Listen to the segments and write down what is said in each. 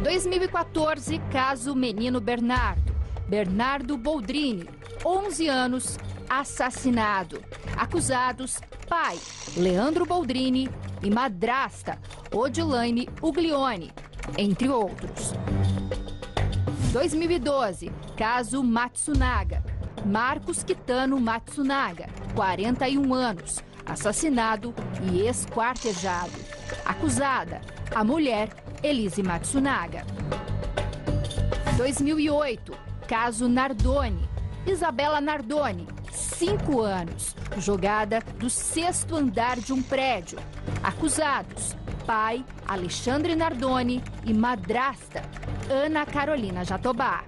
2014, caso menino Bernardo Boldrini, 11 anos, assassinado. Acusados, pai, Leandro Boldrini, e madrasta, Odilaine Uglione, entre outros. 2012, caso Matsunaga, Marcos Kitano Matsunaga, 41 anos, assassinado e esquartejado. Acusada, a mulher Elise Matsunaga. 2008, caso Nardoni, Isabela Nardoni, 5 anos, jogada do 6º andar de um prédio. Acusados, pai Alexandre Nardoni e madrasta Ana Carolina Jatobá.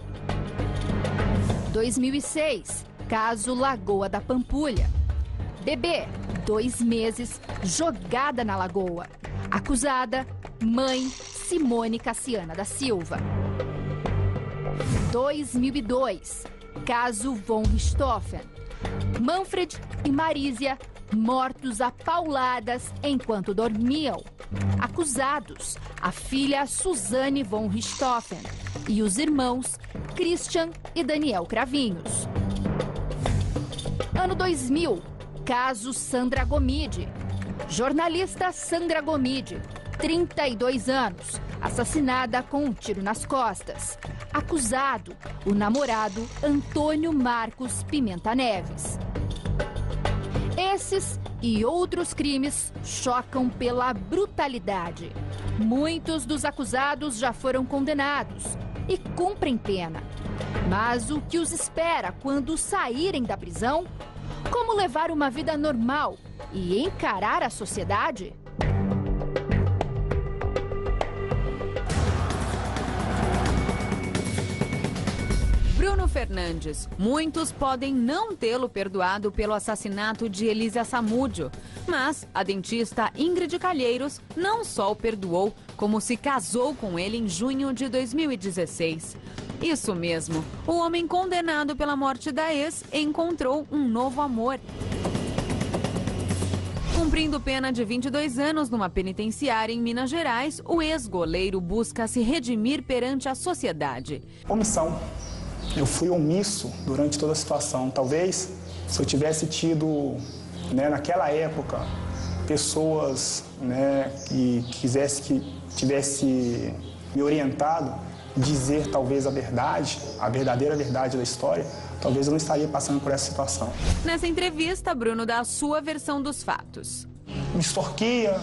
2006, caso Lagoa da Pampulha. Bebê, 2 meses, jogada na lagoa. Acusada, mãe Simone Cassiana da Silva. 2002, caso Von Richthofen. Manfred e Marísia mortos a pauladas enquanto dormiam. Acusados, a filha Suzane Von Richthofen e os irmãos Christian e Daniel Cravinhos. Ano 2000, caso Sandra Gomide. Jornalista Sandra Gomide, 32 anos, assassinada com um tiro nas costas. Acusado, o namorado Antônio Marcos Pimenta Neves. Esses e outros crimes chocam pela brutalidade. Muitos dos acusados já foram condenados e cumprem pena. Mas o que os espera quando saírem da prisão? Como levar uma vida normal e encarar a sociedade? Bruno Fernandes. Muitos podem não tê-lo perdoado pelo assassinato de Elisa Samúdio. Mas a dentista Ingrid Calheiros não só o perdoou, como se casou com ele em junho de 2016. Isso mesmo, o homem condenado pela morte da ex encontrou um novo amor. Cumprindo pena de 22 anos numa penitenciária em Minas Gerais, o ex-goleiro busca se redimir perante a sociedade. Omissão. Eu fui omisso durante toda a situação. Talvez, se eu tivesse tido, naquela época, pessoas que tivesse me orientado, dizer talvez a verdadeira verdade da história, talvez eu não estaria passando por essa situação. Nessa entrevista, Bruno dá a sua versão dos fatos. Me extorquia,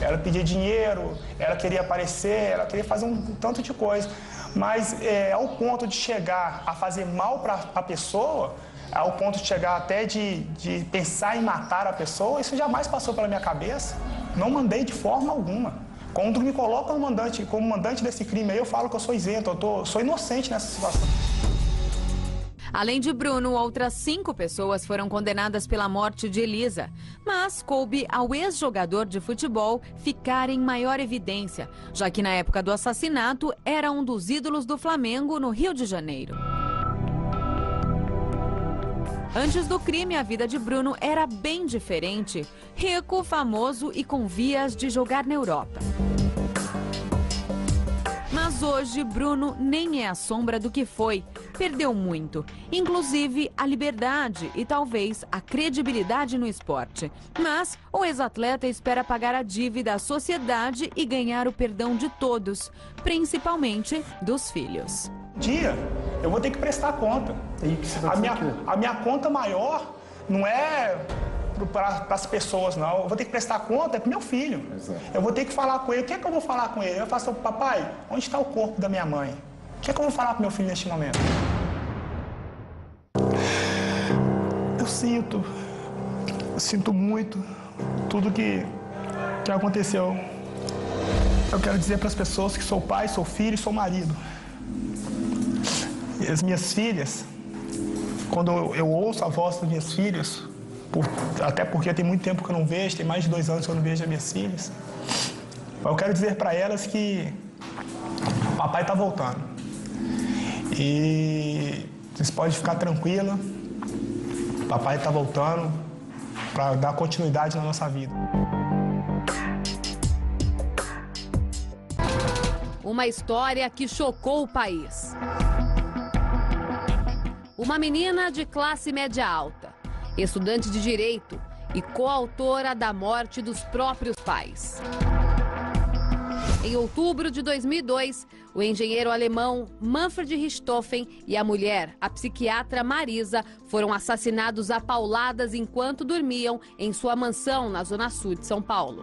ela pedia dinheiro, ela queria aparecer, ela queria fazer um tanto de coisa. Mas ao ponto de chegar a fazer mal para a pessoa, ao ponto de chegar até de pensar em matar a pessoa, isso jamais passou pela minha cabeça. Não mandei de forma alguma. Quando me colocam como mandante desse crime, aí eu falo que eu sou isento, sou inocente nessa situação. Além de Bruno, outras 5 pessoas foram condenadas pela morte de Elisa. Mas coube ao ex-jogador de futebol ficar em maior evidência, já que na época do assassinato era um dos ídolos do Flamengo no Rio de Janeiro. Antes do crime, a vida de Bruno era bem diferente. Rico, famoso e com vias de jogar na Europa. Mas hoje, Bruno nem é a sombra do que foi. Perdeu muito, inclusive a liberdade e talvez a credibilidade no esporte. Mas o ex-atleta espera pagar a dívida à sociedade e ganhar o perdão de todos, principalmente dos filhos. Eu vou ter que prestar conta. A minha conta maior não é para as pessoas, não. Eu vou ter que prestar conta para o meu filho. Exato. Eu vou ter que falar com ele. O que é que eu vou falar com ele? Eu falo assim, papai, onde está o corpo da minha mãe? O que é que eu vou falar para o meu filho neste momento? Eu sinto muito tudo que aconteceu. Eu quero dizer para as pessoas que sou pai, sou filho e sou marido. E as minhas filhas, quando eu ouço a voz das minhas filhas, até porque tem muito tempo que eu não vejo, tem mais de 2 anos que eu não vejo as minhas filhas, eu quero dizer para elas que o papai está voltando. E vocês podem ficar tranquila, o papai está voltando para dar continuidade na nossa vida. uma história que chocou o país. Uma menina de classe média alta, estudante de direito e coautora da morte dos próprios pais. Em outubro de 2002, o engenheiro alemão Manfred Richthofen e a mulher, a psiquiatra Marisa, foram assassinados a pauladas enquanto dormiam em sua mansão na zona sul de São Paulo.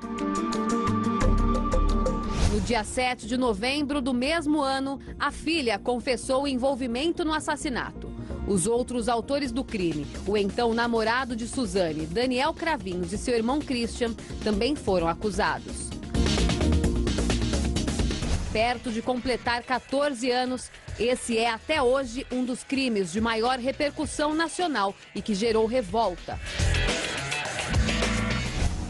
No dia 7 de novembro do mesmo ano, a filha confessou o envolvimento no assassinato. Os outros autores do crime, o então namorado de Suzane, Daniel Cravinhos, e seu irmão Christian, também foram acusados. Perto de completar 14 anos, esse é até hoje um dos crimes de maior repercussão nacional e que gerou revolta.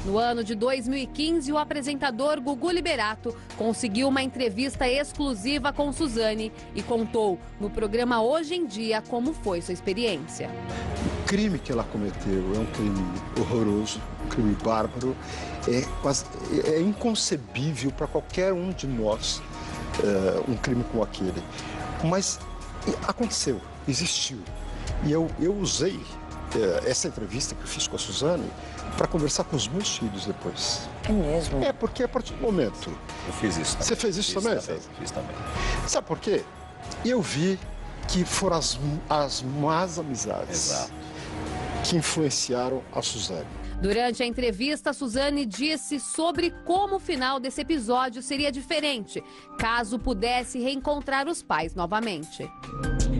No ano de 2015, o apresentador Gugu Liberato conseguiu uma entrevista exclusiva com Suzane e contou no programa Hoje em Dia como foi sua experiência. O crime que ela cometeu é um crime horroroso, um crime bárbaro, é inconcebível para qualquer um de nós um crime como aquele. Mas aconteceu, existiu. E eu usei essa entrevista que eu fiz com a Suzane para conversar com os meus filhos depois. É mesmo? É, porque a partir do momento... Eu fiz isso também. Você fez isso também? Fiz também. Sabe por quê? Eu vi que foram as más amizades Exato. que influenciaram a Suzane. Durante a entrevista, Suzane disse sobre como o final desse episódio seria diferente, caso pudesse reencontrar os pais novamente.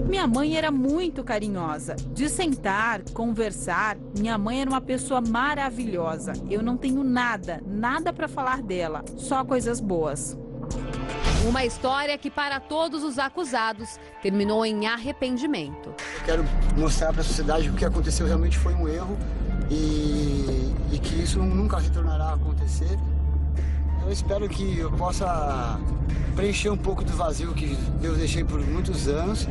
Minha mãe era muito carinhosa. De sentar, conversar, minha mãe era uma pessoa maravilhosa. Eu não tenho nada para falar dela, só coisas boas. Uma história que, para todos os acusados, terminou em arrependimento. Eu quero mostrar para a sociedade que o que aconteceu realmente foi um erro e que isso nunca retornará a acontecer. Eu espero que eu possa preencher um pouco do vazio que eu deixei por muitos anos,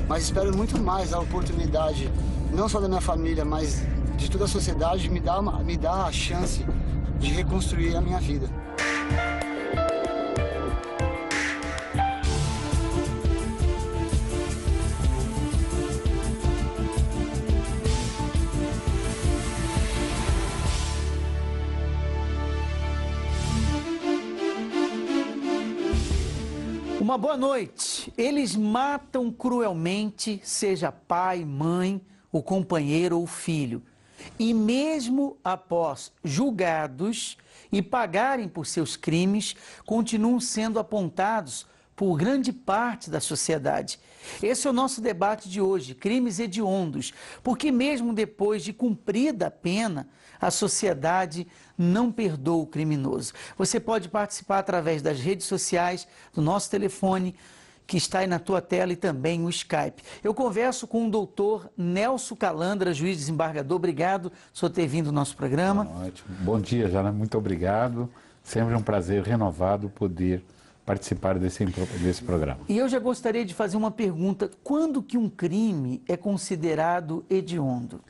mas espero muito mais a oportunidade, não só da minha família, mas de toda a sociedade, me dar a chance de reconstruir a minha vida. Uma boa noite. Eles matam cruelmente, seja pai, mãe, o companheiro ou o filho. E mesmo após julgados e pagarem por seus crimes, continuam sendo apontados por grande parte da sociedade. Esse é o nosso debate de hoje, crimes hediondos, porque mesmo depois de cumprida a pena, a sociedade não perdoa o criminoso. Você pode participar através das redes sociais, do nosso telefone, que está aí na tua tela, e também o Skype. Eu converso com o doutor Nelson Calandra, juiz desembargador. Obrigado por ter vindo ao nosso programa. Boa noite. Bom dia, Jana. Muito obrigado. Sempre um prazer renovado poder participar desse programa. E eu já gostaria de fazer uma pergunta. Quando que um crime é considerado hediondo?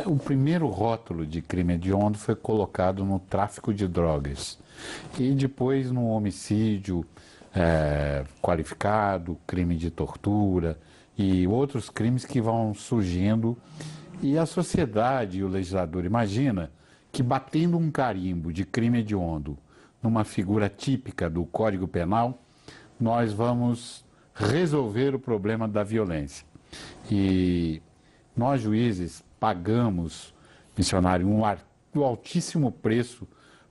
O primeiro rótulo de crime hediondo foi colocado no tráfico de drogas e depois no homicídio qualificado, crime de tortura e outros crimes que vão surgindo. E a sociedade e o legislador imagina que, batendo um carimbo de crime hediondo numa figura típica do Código Penal, nós vamos resolver o problema da violência. E nós, juízes, pagamos, missionário, um altíssimo preço,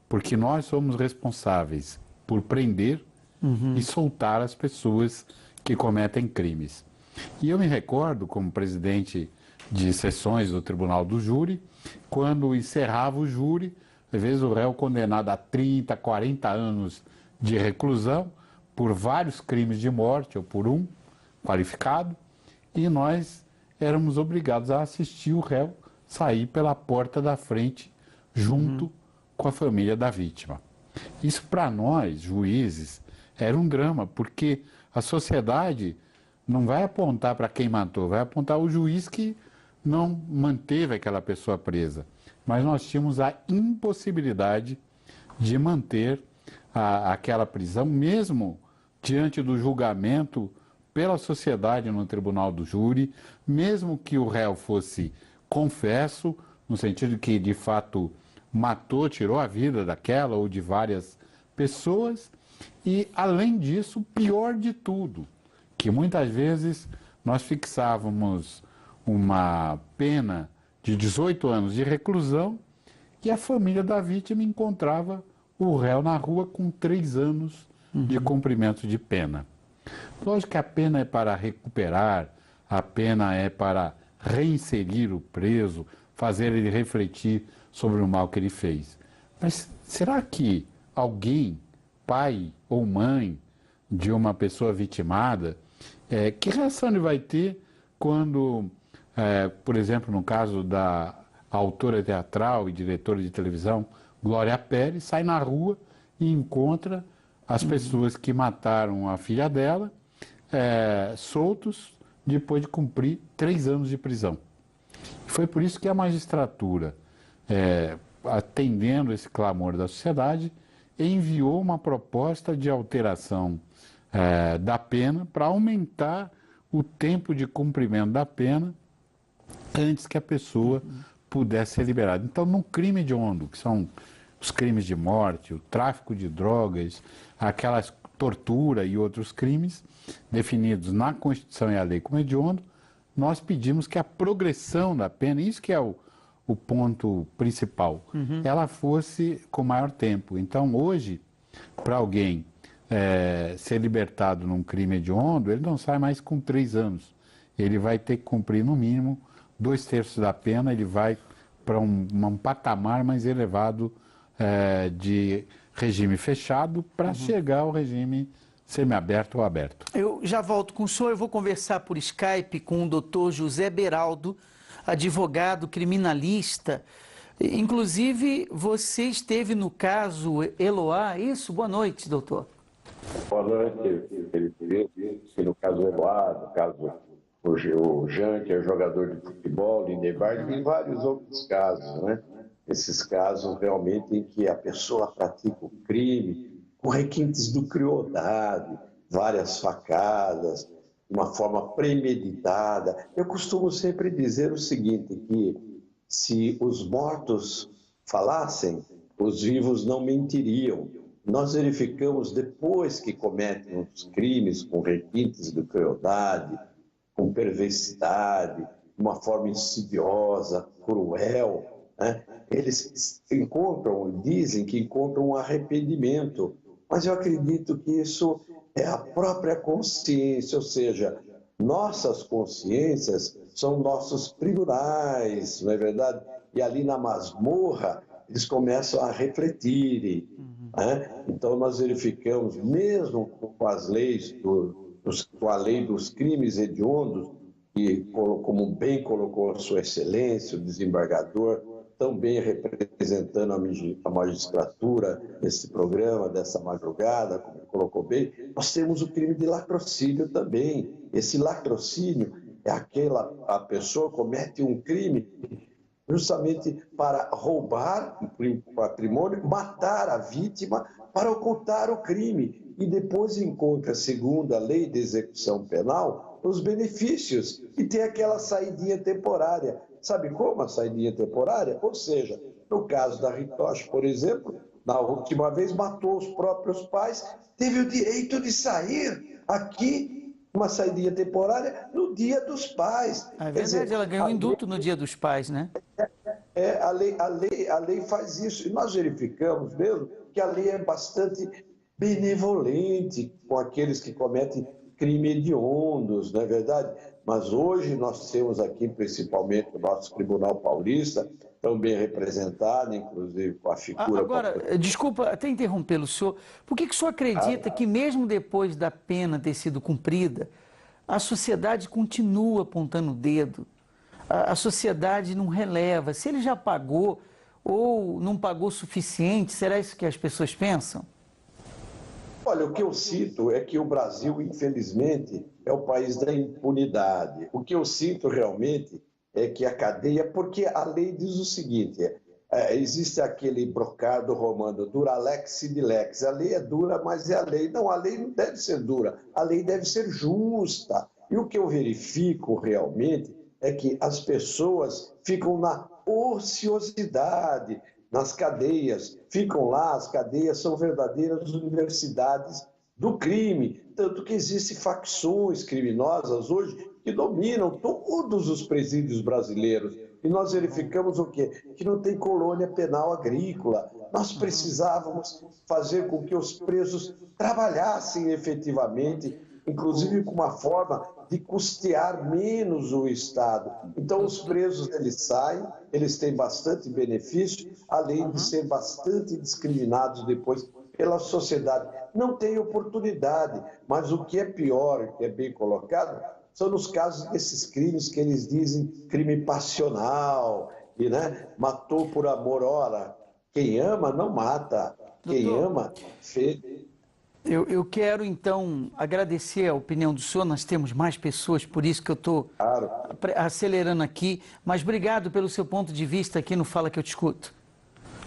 porque nós somos responsáveis por prender e soltar as pessoas que cometem crimes. E eu me recordo, como presidente de sessões do Tribunal do Júri, quando encerrava o júri, às vezes o réu condenado a 30, 40 anos de reclusão por vários crimes de morte, ou por um qualificado, e nós éramos obrigados a assistir o réu sair pela porta da frente junto com a família da vítima. Isso, para nós, juízes, era um drama, porque a sociedade não vai apontar para quem matou, vai apontar o juiz que não manteve aquela pessoa presa. Mas nós tínhamos a impossibilidade de manter aquela prisão, mesmo diante do julgamento pela sociedade no tribunal do júri, mesmo que o réu fosse confesso, no sentido que de fato matou, tirou a vida daquela ou de várias pessoas, e além disso, pior de tudo, que muitas vezes nós fixávamos uma pena de 18 anos de reclusão e a família da vítima encontrava o réu na rua com 3 anos de cumprimento de pena. Lógico que a pena é para recuperar, a pena é para reinserir o preso, fazer ele refletir sobre o mal que ele fez. Mas será que alguém, pai ou mãe de uma pessoa vitimada, que reação ele vai ter quando, por exemplo, no caso da autora teatral e diretora de televisão, Glória Pérez, sai na rua e encontra as pessoas que mataram a filha dela, soltos, depois de cumprir 3 anos de prisão. Foi por isso que a magistratura, atendendo esse clamor da sociedade, enviou uma proposta de alteração da pena para aumentar o tempo de cumprimento da pena antes que a pessoa pudesse ser liberada. Então, no crime hediondo, que são os crimes de morte, o tráfico de drogas, aquela tortura e outros crimes definidos na Constituição e a lei como hediondo, nós pedimos que a progressão da pena, isso que é o ponto principal, ela fosse com maior tempo. Então, hoje, para alguém ser libertado num crime hediondo, ele não sai mais com 3 anos. Ele vai ter que cumprir, no mínimo, 2/3 da pena, ele vai para um patamar mais elevado de regime fechado para chegar ao regime semiaberto ou aberto. Eu já volto com o senhor, eu vou conversar por Skype com o doutor José Beraldo, advogado criminalista. Inclusive, você esteve no caso Eloá, isso? Boa noite, doutor. Boa noite, Felipe. No caso Eloá, no caso o Jean, que é jogador de futebol, Lindenberg, e vários outros casos, né? Esses casos realmente em que a pessoa pratica o crime com requintes de crueldade, várias facadas, de uma forma premeditada. Eu costumo sempre dizer o seguinte, que se os mortos falassem, os vivos não mentiriam. Nós verificamos, depois que cometem os crimes com requintes de crueldade, com perversidade, de uma forma insidiosa, cruel, né? Eles encontram, dizem que encontram um arrependimento, mas eu acredito que isso é a própria consciência, ou seja, nossas consciências são nossos tribunais, não é verdade? E ali na masmorra, eles começam a refletirem. Né? Então, nós verificamos, mesmo com as leis, com a lei dos crimes hediondos, e como bem colocou a sua excelência, o desembargador, tão bem representando a magistratura nesse programa, dessa madrugada, como colocou bem, nós temos o crime de latrocínio também. Esse latrocínio é a pessoa comete um crime justamente para roubar o patrimônio, matar a vítima para ocultar o crime e depois encontra, segundo a lei de execução penal, os benefícios e tem aquela saidinha temporária. Sabe como a saidinha temporária? Ou seja, no caso da Ritoche, por exemplo, na última vez matou os próprios pais, teve o direito de sair aqui, uma saidinha temporária, no Dia dos Pais. É verdade, ela ganhou indulto no Dia dos Pais, né? A lei faz isso. E nós verificamos mesmo que a lei é bastante benevolente com aqueles que cometem crimes hediondos, não é verdade? Mas hoje nós temos aqui, principalmente, o nosso Tribunal Paulista, tão bem representado, inclusive com a figura... Agora, desculpa até interrompê-lo, senhor. Por que o senhor acredita que mesmo depois da pena ter sido cumprida, a sociedade continua apontando o dedo? A sociedade não releva. Se ele já pagou ou não pagou o suficiente, será isso que as pessoas pensam? Olha, o que eu cito é que o Brasil, infelizmente, é o país da impunidade. O que eu sinto realmente é que a cadeia... Porque a lei diz o seguinte, existe aquele brocado romano, dura lex sine lex. A lei é dura, mas é a lei. Não, a lei não deve ser dura, a lei deve ser justa. E o que eu verifico realmente é que as pessoas ficam na ociosidade, nas cadeias, ficam lá, as cadeias são verdadeiras universidades do crime, tanto que existem facções criminosas hoje que dominam todos os presídios brasileiros. E nós verificamos o quê? Que não tem colônia penal agrícola. Nós precisávamos fazer com que os presos trabalhassem efetivamente, inclusive com uma forma de custear menos o Estado. Então, os presos, eles saem, eles têm bastante benefício, além de ser bastante discriminados depois pela sociedade. Não tem oportunidade, mas o que é pior, que é bem colocado, são nos casos desses crimes que eles dizem crime passional, e, né, matou por amor. Ora, quem ama não mata, quem ama fede. Eu quero, então, agradecer a opinião do senhor. Nós temos mais pessoas, por isso que eu estou acelerando aqui. Mas obrigado pelo seu ponto de vista aqui no Fala Que Eu Te Escuto.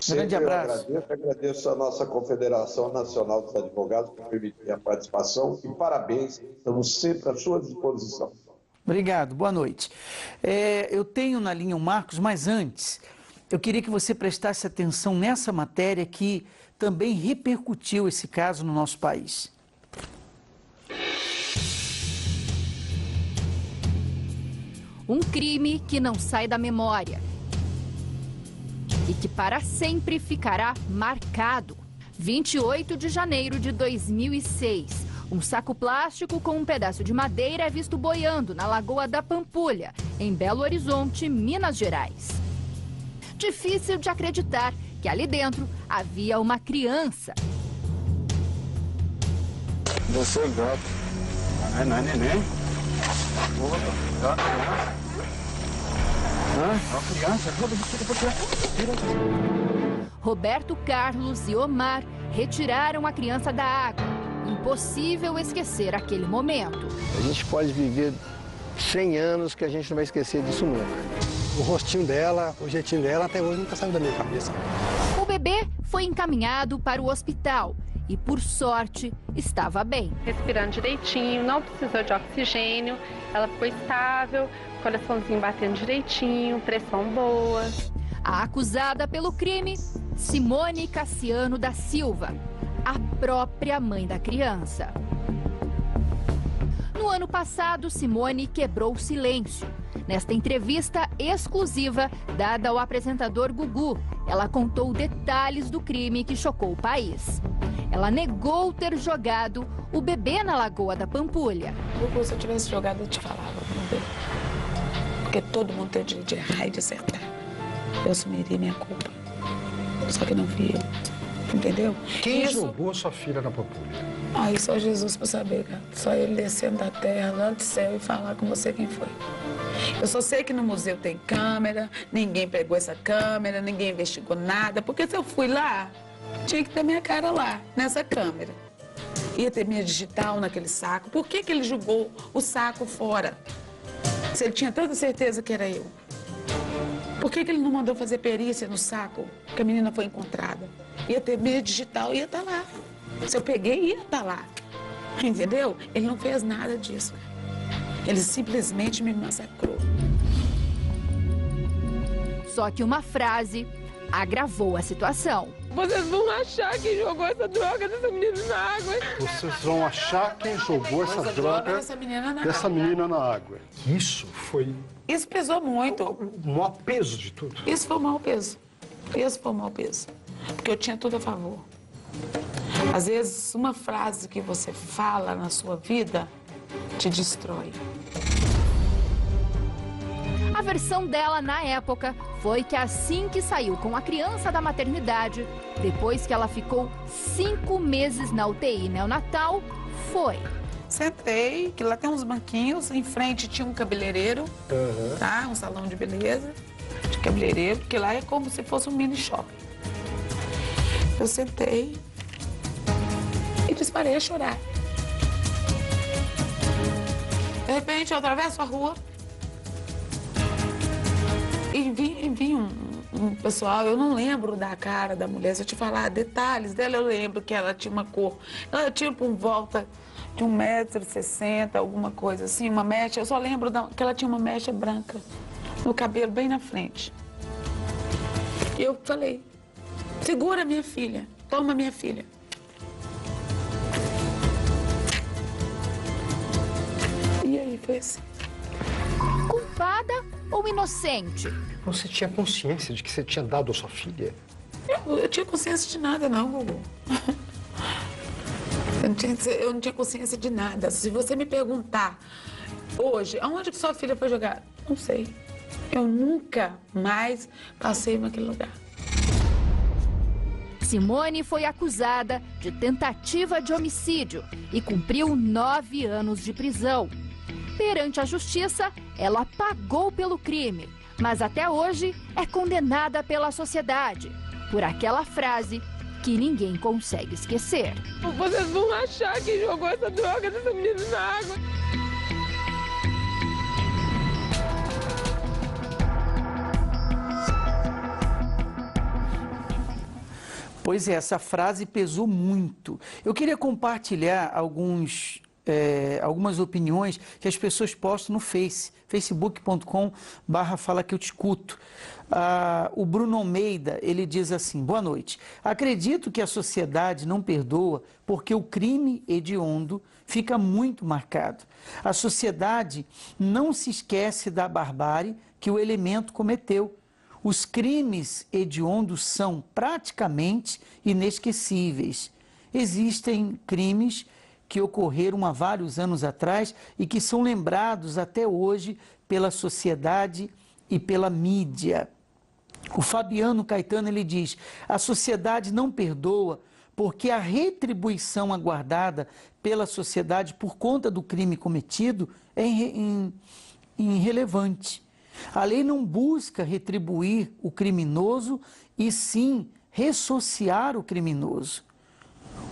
Grande abraço. Eu agradeço a nossa Confederação Nacional dos Advogados por permitir a participação e parabéns, estamos sempre à sua disposição. Obrigado, boa noite. Eu tenho na linha o Marcos, mas antes, eu queria que você prestasse atenção nessa matéria que também repercutiu esse caso no nosso país. Um crime que não sai da memória e que para sempre ficará marcado. 28 de janeiro de 2006, um saco plástico com um pedaço de madeira é visto boiando na Lagoa da Pampulha, em Belo Horizonte, Minas Gerais. Difícil de acreditar que ali dentro havia uma criança. Você gato. Não é neném? Roberto Carlos e Omar retiraram a criança da água. Impossível esquecer aquele momento. A gente pode viver 100 anos que a gente não vai esquecer disso nunca. O rostinho dela, o jeitinho dela, até hoje nunca saiu da minha cabeça. O bebê foi encaminhado para o hospital e, por sorte, estava bem. Respirando direitinho, não precisou de oxigênio, ela ficou estável, coraçãozinho batendo direitinho, pressão boa. A acusada pelo crime, Simone Cassiano da Silva, a própria mãe da criança. No ano passado, Simone quebrou o silêncio. Nesta entrevista exclusiva dada ao apresentador Gugu, ela contou detalhes do crime que chocou o país. Ela negou ter jogado o bebê na Lagoa da Pampulha. Gugu, se eu tivesse jogado, eu te falava, bebê. Porque todo mundo tem o direito de errar e de acertar. Eu assumiria minha culpa. Só que não fui eu. Entendeu? Quem jogou sua filha na Pampulha? Ai, só Jesus pra saber, cara. Só ele descendo da terra, lá do céu, e falar com você quem foi. Eu só sei que no museu tem câmera, ninguém pegou essa câmera, ninguém investigou nada, porque se eu fui lá, tinha que ter minha cara lá, nessa câmera. Ia ter minha digital naquele saco. Por que ele jogou o saco fora? Se ele tinha tanta certeza que era eu. Por que ele não mandou fazer perícia no saco que a menina foi encontrada? Ia ter minha digital, ia estar lá. Se eu peguei, ia estar lá. Entendeu? Ele não fez nada disso. Ele simplesmente me massacrou. Só que uma frase agravou a situação. Vocês vão achar quem jogou essa droga dessa menina na água. Vocês vão achar quem jogou essa droga dessa menina na água. Isso pesou muito. O maior peso de tudo. Isso foi o maior peso. Esse foi o maior peso. Porque eu tinha tudo a favor. Às vezes, uma frase que você fala na sua vida te destrói. A versão dela na época foi que assim que saiu com a criança da maternidade, depois que ela ficou 5 meses na UTI neonatal, foi. Sentei, que lá tem uns banquinhos, em frente tinha um cabeleireiro, tá? Um salão de beleza, de cabeleireiro, porque lá é como se fosse um mini shopping. Eu sentei e disparei a chorar. De repente, eu atravesso a rua e vi um pessoal, eu não lembro da cara da mulher. Se eu te falar detalhes dela, eu lembro que ela tinha uma cor. Ela tinha por volta de 1,60 m, alguma coisa assim, uma mecha. Eu só lembro que ela tinha uma mecha branca no cabelo, bem na frente. E eu falei, segura minha filha, toma minha filha. E aí foi assim. Culpada ou inocente? Você tinha consciência de que você tinha dado a sua filha? Eu tinha consciência de nada, não, Gugu. Eu não tinha consciência de nada. Se você me perguntar hoje, aonde que sua filha foi jogada? Não sei. Eu nunca mais passei naquele lugar. Simone foi acusada de tentativa de homicídio e cumpriu 9 anos de prisão. Perante a justiça, ela pagou pelo crime, mas até hoje é condenada pela sociedade por aquela frase que ninguém consegue esquecer. Vocês vão achar que jogou essa droga dessa menina na água. Pois é, essa frase pesou muito. Eu queria compartilhar algumas opiniões que as pessoas postam no facebook.com/fala que eu te escuto. O Bruno Almeida, ele diz assim, boa noite. Acredito que a sociedade não perdoa porque o crime hediondo fica muito marcado. A sociedade não se esquece da barbárie que o elemento cometeu. Os crimes hediondos são praticamente inesquecíveis. Existem crimes que ocorreram há vários anos atrás e que são lembrados até hoje pela sociedade e pela mídia. O Fabiano Caetano, ele diz, a sociedade não perdoa porque a retribuição aguardada pela sociedade por conta do crime cometido é irrelevante. A lei não busca retribuir o criminoso e sim ressociar o criminoso.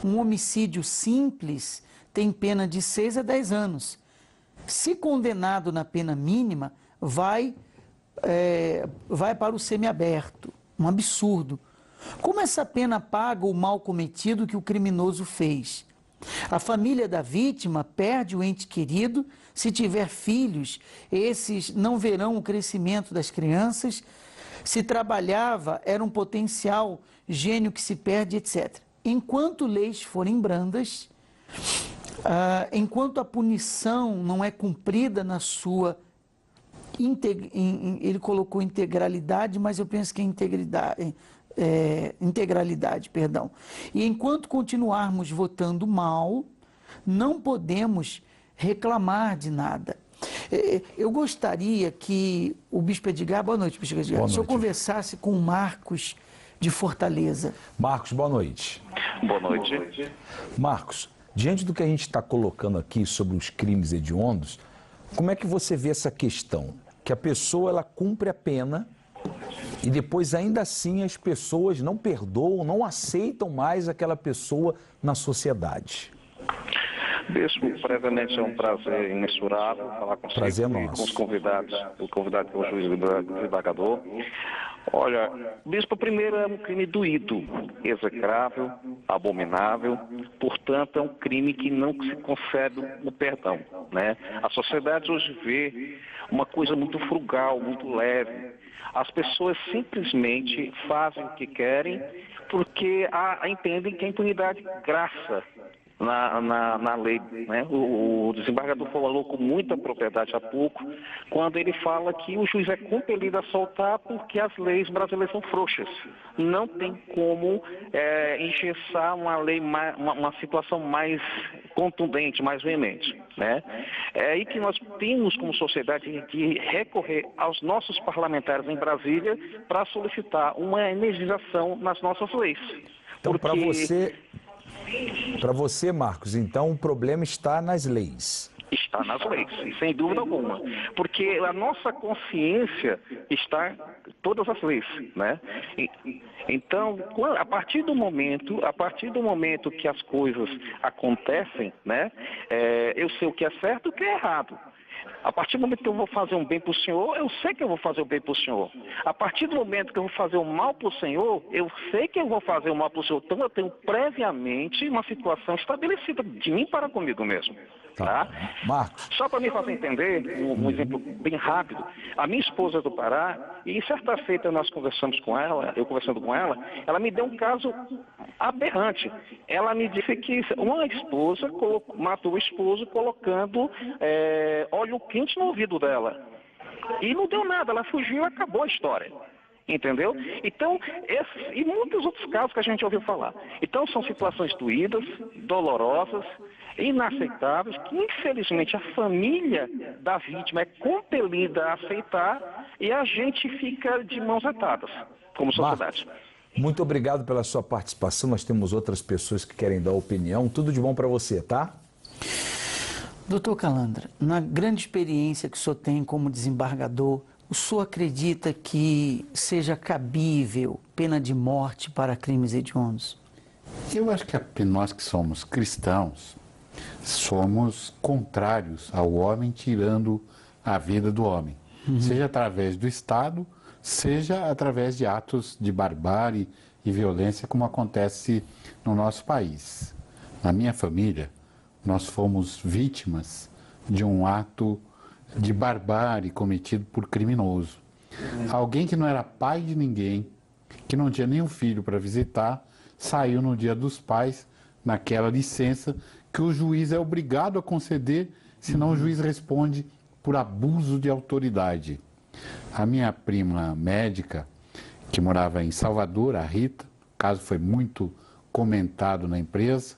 Um homicídio simples tem pena de 6 a 10 anos. Se condenado na pena mínima, vai para o semiaberto. Um absurdo. Como essa pena paga o mal cometido que o criminoso fez? A família da vítima perde o ente querido. Se tiver filhos, esses não verão o crescimento das crianças. Se trabalhava, era um potencial gênio que se perde, etc. Enquanto leis forem brandas, enquanto a punição não é cumprida na sua ele colocou integralidade, mas eu penso que é integralidade, perdão. E enquanto continuarmos votando mal, não podemos reclamar de nada. Eu gostaria que o Bispo Edgar, boa noite, Bispo Edgar, o senhor conversasse com o Marcos de Fortaleza. Marcos, boa noite. Boa noite. Marcos, diante do que a gente está colocando aqui sobre os crimes hediondos, como é que você vê essa questão? Que a pessoa ela cumpre a pena e depois ainda assim as pessoas não perdoam, não aceitam mais aquela pessoa na sociedade. Bispo, previamente é um prazer imensurável falar com você e com os convidados, o convidado que é o juiz desembargador. Olha, Bispo, primeiro é um crime doído, execrável, abominável, portanto é um crime que não se concede o perdão, né? A sociedade hoje vê uma coisa muito frugal, muito leve. As pessoas simplesmente fazem o que querem porque entendem que a impunidade graça na lei, né? O desembargador falou com muita propriedade há pouco, quando ele fala que o juiz é compelido a soltar porque as leis brasileiras são frouxas. Não tem como engessar uma lei, uma situação mais contundente, mais veemente, né? É aí que nós temos como sociedade que recorrer aos nossos parlamentares em Brasília para solicitar uma energização nas nossas leis. Então, para você, Marcos, então o problema está nas leis. Está nas leis, sem dúvida alguma. Porque a nossa consciência está em todas as leis, né? Então, a partir do momento que as coisas acontecem, né? Eu sei o que é certo e o que é errado. A partir do momento que eu vou fazer um bem para o senhor, eu sei que eu vou fazer o bem para o senhor. A partir do momento que eu vou fazer o mal para o senhor, eu sei que eu vou fazer o mal para o senhor. Então eu tenho previamente uma situação estabelecida de mim para comigo mesmo. Tá? Marcos. Só para me fazer entender, um exemplo bem rápido, a minha esposa é do Pará, e certa feita nós conversamos com ela, eu conversando com ela, ela me deu um caso aberrante. Ela me disse que uma esposa matou o esposo colocando óleo quente no ouvido dela. E não deu nada, ela fugiu e acabou a história. Entendeu? Então, e muitos outros casos que a gente ouviu falar. Então, são situações doídas, dolorosas, inaceitáveis, que infelizmente a família da vítima é compelida a aceitar e a gente fica de mãos atadas, como sociedade. Marcos, muito obrigado pela sua participação. Nós temos outras pessoas que querem dar opinião. Tudo de bom para você, tá? Doutor Calandra, na grande experiência que o senhor tem como desembargador, o senhor acredita que seja cabível pena de morte para crimes hediondos? Eu acho que nós que somos cristãos, somos contrários ao homem tirando a vida do homem. Seja através do Estado, seja através de atos de barbárie e violência, como acontece no nosso país. Na minha família, nós fomos vítimas de um ato de barbárie cometido por criminoso. Alguém que não era pai de ninguém, que não tinha nenhum filho para visitar, saiu no Dia dos Pais, naquela licença que o juiz é obrigado a conceder, senão o juiz responde por abuso de autoridade. A minha prima médica, que morava em Salvador, a Rita, o caso foi muito comentado na empresa,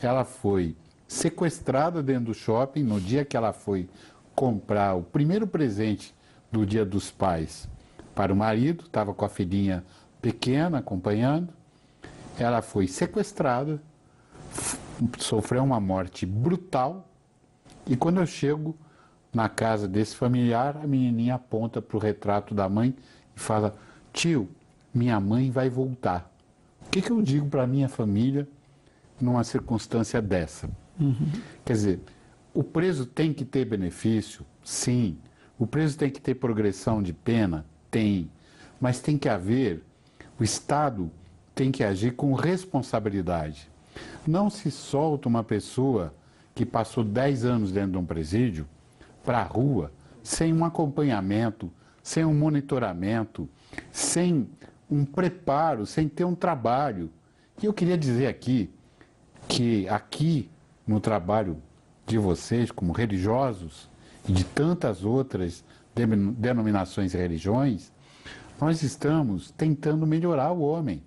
ela foi sequestrada dentro do shopping no dia que ela foi comprar o primeiro presente do Dia dos Pais para o marido, estava com a filhinha pequena acompanhando, ela foi sequestrada, sofreu uma morte brutal, e quando eu chego na casa desse familiar, a menininha aponta para o retrato da mãe e fala: tio, minha mãe vai voltar. O que eu digo para a minha família numa circunstância dessa? Quer dizer, o preso tem que ter benefício? Sim. O preso tem que ter progressão de pena? Tem. Mas tem que haver, o Estado tem que agir com responsabilidade. Não se solta uma pessoa que passou 10 anos dentro de um presídio para a rua sem um acompanhamento, sem um monitoramento, sem um preparo, sem ter um trabalho. E eu queria dizer aqui que no trabalho de vocês como religiosos e de tantas outras denominações e religiões, nós estamos tentando melhorar o homem.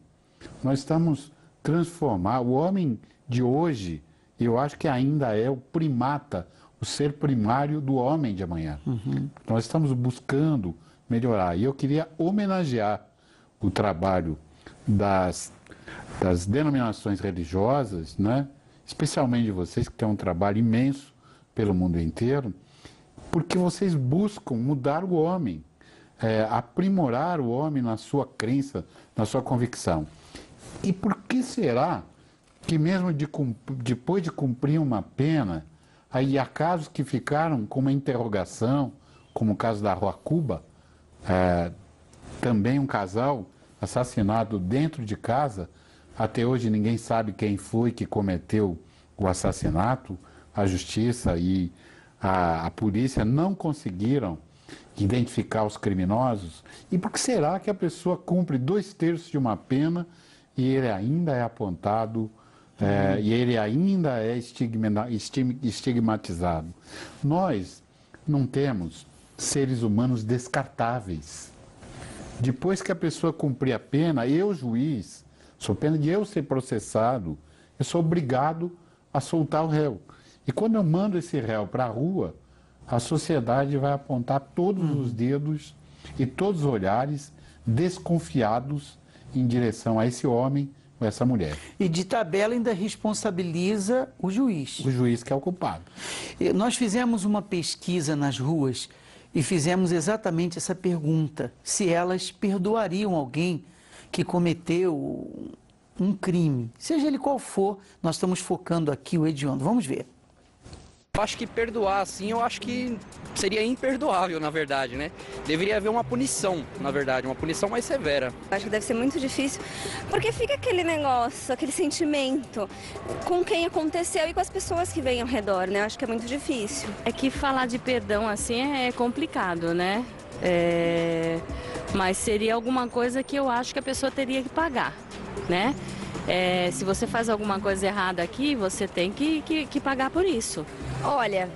Nós estamos transformar o homem de hoje, eu acho que ainda é o primata, o ser primário do homem de amanhã. Nós estamos buscando melhorar. E eu queria homenagear o trabalho das denominações religiosas, né? Especialmente de vocês, que têm um trabalho imenso pelo mundo inteiro, porque vocês buscam mudar o homem, aprimorar o homem na sua crença, na sua convicção. E por que será que mesmo depois de cumprir uma pena, aí há casos que ficaram com uma interrogação, como o caso da Rua Cuba, também um casal assassinado dentro de casa, até hoje ninguém sabe quem foi que cometeu o assassinato, a justiça e a polícia não conseguiram identificar os criminosos. E por que será que a pessoa cumpre 2/3 de uma pena e ele ainda é apontado, e ele ainda é estigmatizado? Nós não temos seres humanos descartáveis. Depois que a pessoa cumprir a pena, eu, juiz, sou pena de eu ser processado, eu sou obrigado a soltar o réu. E quando eu mando esse réu para a rua, a sociedade vai apontar todos os dedos e todos os olhares desconfiados em direção a esse homem ou essa mulher. E de tabela ainda responsabiliza o juiz. O juiz que é o culpado. Nós fizemos uma pesquisa nas ruas e fizemos exatamente essa pergunta: se elas perdoariam alguém que cometeu um crime, seja ele qual for. Nós estamos focando aqui o hediondo. Vamos ver. Eu acho que perdoar, assim, eu acho que seria imperdoável, na verdade, né? Deveria haver uma punição, na verdade, uma punição mais severa. Acho que deve ser muito difícil, porque fica aquele negócio, aquele sentimento com quem aconteceu e com as pessoas que vêm ao redor, né? Eu acho que é muito difícil. É que falar de perdão, assim, é complicado, né? Mas seria alguma coisa que eu acho que a pessoa teria que pagar, né? Se você faz alguma coisa errada aqui, você tem que pagar por isso. Olha,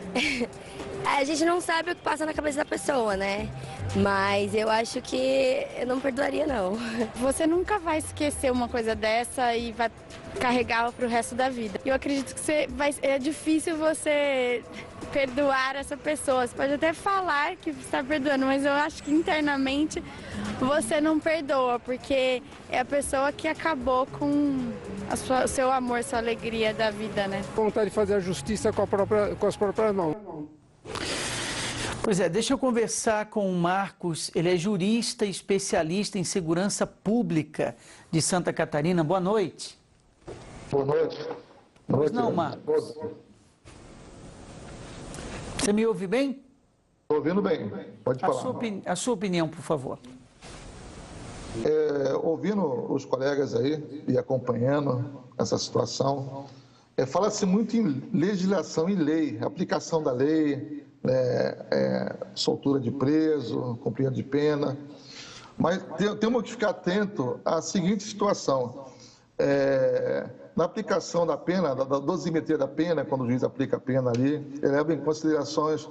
a gente não sabe o que passa na cabeça da pessoa, né? Mas eu acho que eu não perdoaria, não. Você nunca vai esquecer uma coisa dessa e vai carregá-la pro resto da vida. Eu acredito que é difícil você perdoar essa pessoa. Você pode até falar que está perdoando, mas eu acho que internamente você não perdoa, porque é a pessoa que acabou com o seu amor, sua alegria da vida, né? Vontade de fazer a justiça com as próprias mãos. Pois é, deixa eu conversar com o Marcos, ele é jurista e especialista em segurança pública de Santa Catarina. Boa noite. Boa noite. Pois não, Marcos. Você me ouve bem? Estou ouvindo bem, pode falar. A sua opinião, por favor. Ouvindo os colegas aí e acompanhando essa situação, fala-se muito em legislação e lei, aplicação da lei, soltura de preso, cumprimento de pena, mas temos que ficar atento à seguinte situação. Na aplicação da pena, da dosimetria da pena, quando o juiz aplica a pena ali, ele leva em considerações